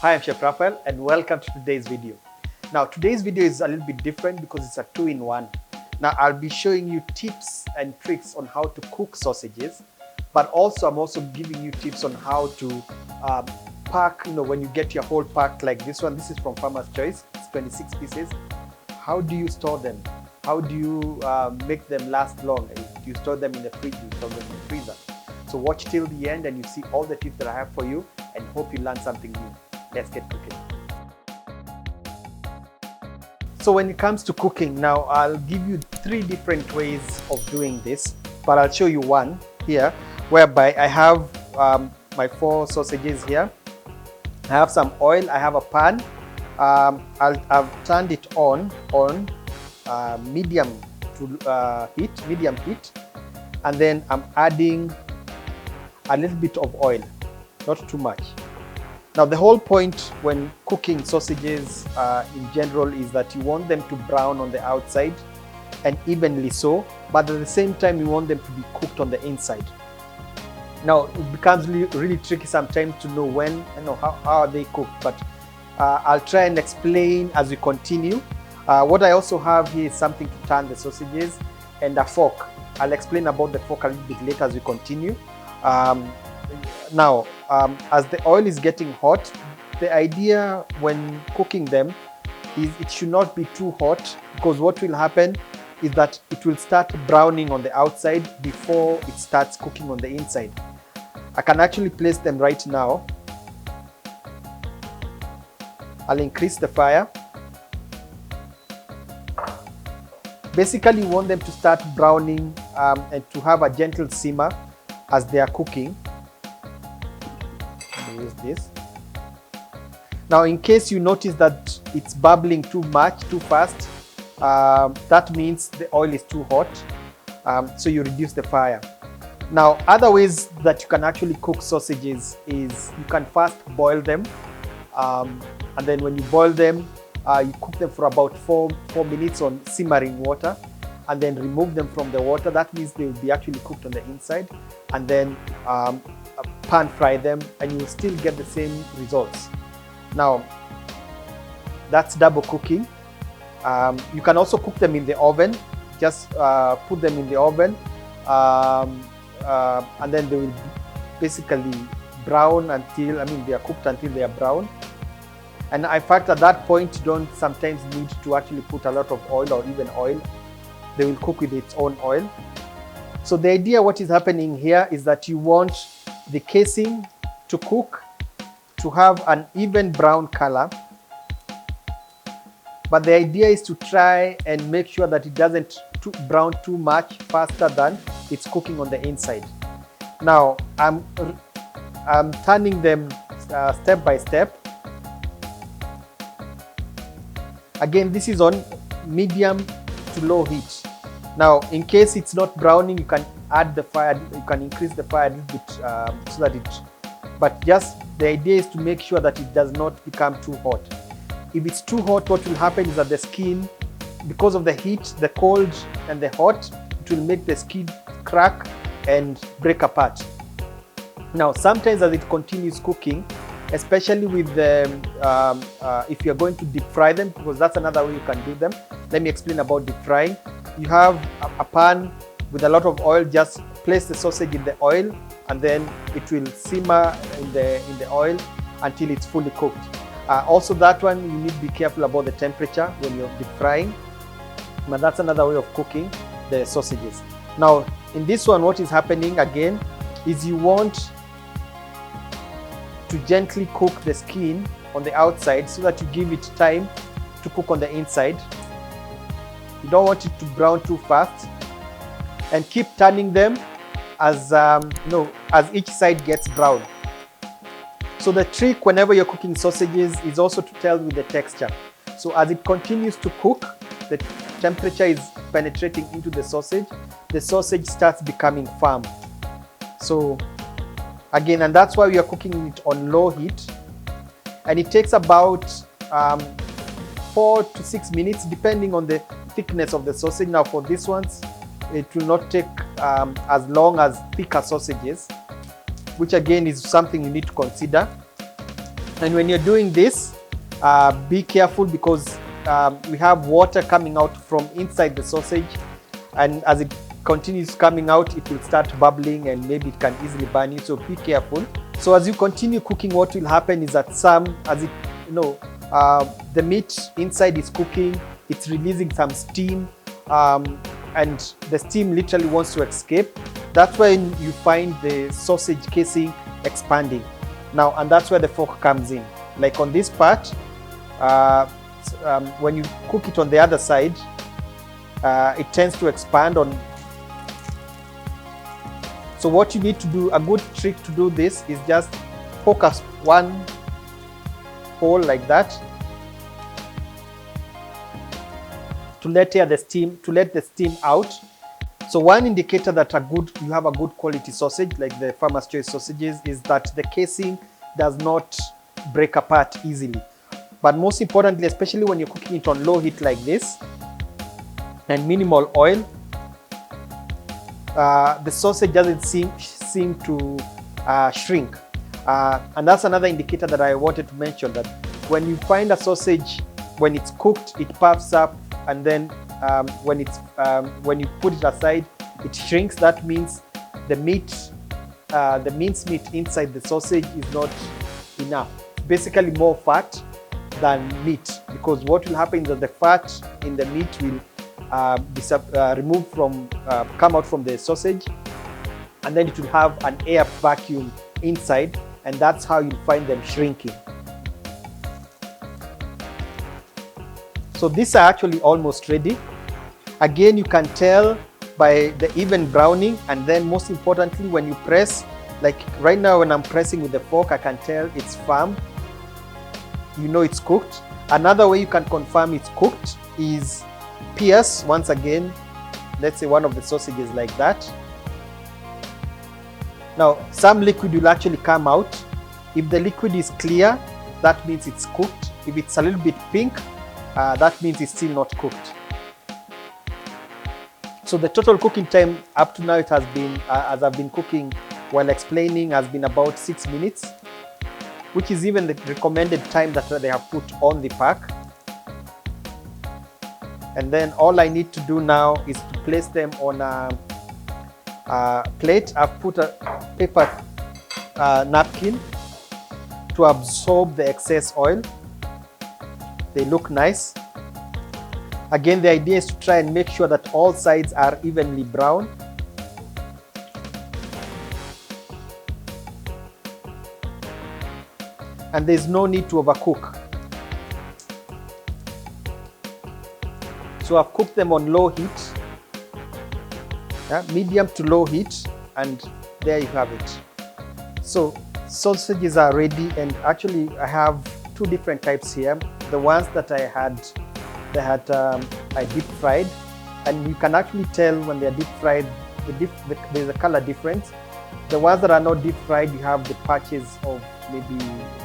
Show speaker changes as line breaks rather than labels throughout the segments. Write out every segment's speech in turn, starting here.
Hi, I'm Chef Raphael and welcome to today's video. Now, today's video is a little bit different because it's a two-in-one. Now, I'll be showing you tips and tricks on how to cook sausages, but also I'm also giving you tips on how to pack, when you get your whole pack like this one. This is from Farmer's Choice. It's 26 pieces. How do you store them? How do you make them last long? Do you store them in the fridge? Do you store them in the freezer? So watch till the end and you see all the tips that I have for you and hope you learn something new. Let's get cooking. So when it comes to cooking, now I'll give you 3 different ways of doing this, but I'll show you one here whereby I have my 4 sausages here. I have some oil, I have a pan. I've turned it on medium heat, and then I'm adding a little bit of oil, not too much. Now the whole point when cooking sausages in general is that you want them to brown on the outside and evenly so, but at the same time you want them to be cooked on the inside. Now it becomes really tricky sometimes to know when, how are they cooked, but I'll try and explain as we continue. What I also have here is something to turn the sausages and a fork. I'll explain about the fork a little bit later as we continue. Now, as the oil is getting hot, the idea when cooking them is it should not be too hot, because what will happen is that it will start browning on the outside before it starts cooking on the inside. I can actually place them right now. I'll increase the fire. Basically, you want them to start browning and to have a gentle simmer as they are cooking. Use this. Now, in case you notice that it's bubbling too much, too fast, that means the oil is too hot, so you reduce the fire. Now, other ways that you can actually cook sausages is you can first boil them, and then when you boil them, you cook them for about 4 minutes on simmering water, and then remove them from the water. That means they will be actually cooked on the inside, and then pan fry them, and you will still get the same results. Now, that's double cooking. You can also cook them in the oven. Just put them in the oven, and then they will basically brown until, they are cooked until they are brown. And in fact, at that point, you don't sometimes need to actually put a lot of oil or even oil. They will cook with its own oil. So the idea, what is happening here is that you want the casing to cook, to have an even brown color. But the idea is to try and make sure that it doesn't brown too much faster than it's cooking on the inside. Now, I'm turning them step by step. Again, this is on medium to low heat. Now, in case it's not browning, you can add the fire, you can increase the fire a little bit so that but just the idea is to make sure that it does not become too hot. If it's too hot, what will happen is that the skin, because of the heat, the cold and the hot, it will make the skin crack and break apart. Now, sometimes as it continues cooking, especially with the, if you're going to deep fry them, because that's another way you can do them. Let me explain about deep frying. You have a pan with a lot of oil. Just place the sausage in the oil, and then it will simmer in the oil until it's fully cooked. Also, that one you need to be careful about the temperature when you're deep frying, but that's another way of cooking the sausages. Now, in this one, what is happening again is you want to gently cook the skin on the outside so that you give it time to cook on the inside. You don't want it to brown too fast, and keep turning them as as each side gets brown. So the trick whenever you're cooking sausages is also to tell with the texture. So as it continues to cook, the temperature is penetrating into the sausage starts becoming firm. So again, and that's why we are cooking it on low heat, and it takes about 4 to 6 minutes depending on the thickness of the sausage. Now for these ones, it will not take as long as thicker sausages, which again is something you need to consider. And when you're doing this, be careful because we have water coming out from inside the sausage, and as it continues coming out, it will start bubbling and maybe it can easily burn you, so be careful. So as you continue cooking, what will happen is that the meat inside is cooking, it's releasing some steam, and the steam literally wants to escape. That's when you find the sausage casing expanding. Now, and that's where the fork comes in. Like on this part, when you cook it on the other side, it tends to expand on. So what you need to do, a good trick to do this is just poke one hole like that to let the steam out. So one indicator that you have a good quality sausage, like the Farmer's Choice sausages, is that the casing does not break apart easily. But most importantly, especially when you're cooking it on low heat like this and minimal oil, the sausage doesn't seem to shrink. And that's another indicator that I wanted to mention, that when you find a sausage, when it's cooked, it puffs up, and then when you put it aside, it shrinks. That means the mincemeat inside the sausage is not enough. Basically more fat than meat, because what will happen is that the fat in the meat will come out from the sausage, and then it will have an air vacuum inside, and that's how you'll find them shrinking. So these are actually almost ready. Again, you can tell by the even browning, and then most importantly, when you press, like right now when I'm pressing with the fork, I can tell it's firm. You know it's cooked. Another way you can confirm it's cooked is pierce once again, let's say one of the sausages like that. Now some liquid will actually come out. If the liquid is clear, that means it's cooked. If it's a little bit pink, that means it's still not cooked. So the total cooking time up to now, it has been, as I've been cooking while explaining, has been about 6 minutes, which is even the recommended time that they have put on the pack. And then all I need to do now is to place them on a plate. I've put a paper napkin to absorb the excess oil. They look nice. Again, the idea is to try and make sure that all sides are evenly brown. And there's no need to overcook. So I've cooked them on low heat, medium to low heat, and there you have it. So sausages are ready, and actually I have two different types here. The ones that I deep fried, and you can actually tell when they're deep fried, there's a color difference. The ones that are not deep fried, you have the patches of maybe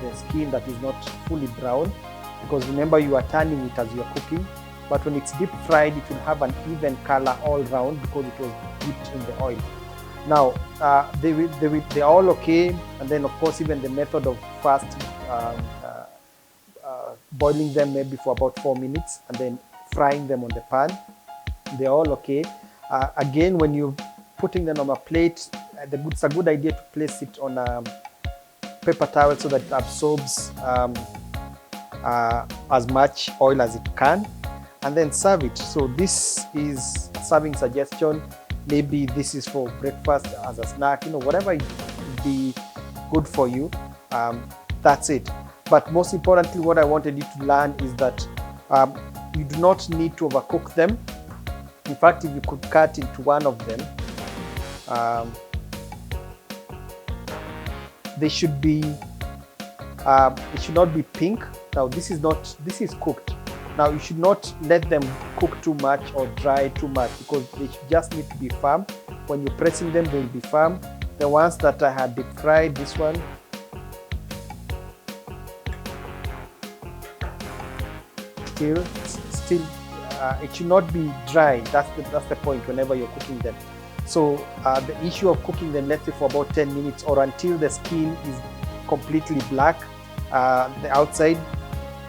the skin that is not fully brown, because remember you are turning it as you are cooking. But when it's deep fried, it will have an even color all round because it was dipped in the oil. Now they're all okay, and then of course even the method of fast boiling them maybe for about 4 minutes and then frying them on the pan, they're all okay. Again, when you're putting them on a plate, it's a good idea to place it on a paper towel so that it absorbs as much oil as it can, and then serve it. So this is serving suggestion. Maybe this is for breakfast, as a snack, whatever it would be good for you. That's it. But most importantly, what I wanted you to learn is that you do not need to overcook them. In fact, if you could cut into one of them, they should be, it should not be pink. Now this is cooked. Now you should not let them cook too much or dry too much, because they just need to be firm. When you're pressing them, they'll be firm. The ones that I had deep fried, this one, still, it should not be dry. That's the point whenever you're cooking them. So the issue of cooking them, let's say for about 10 minutes or until the skin is completely black, the outside,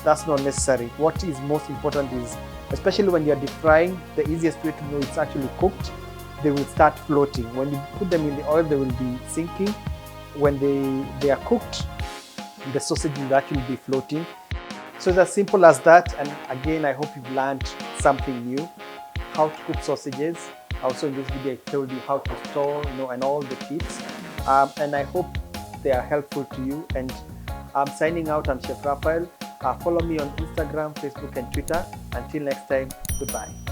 that's not necessary. What is most important is, especially when you're deep frying, the easiest way to know it's actually cooked, they will start floating. When you put them in the oil, they will be sinking. When they are cooked, the sausage will actually be floating. So it's as simple as that. And again, I hope you've learned something new, how to cook sausages. Also in this video, I told you how to store, and all the tips. And I hope they are helpful to you. And I'm signing out. I'm Chef Raphael. Follow me on Instagram, Facebook, and Twitter. Until next time, goodbye.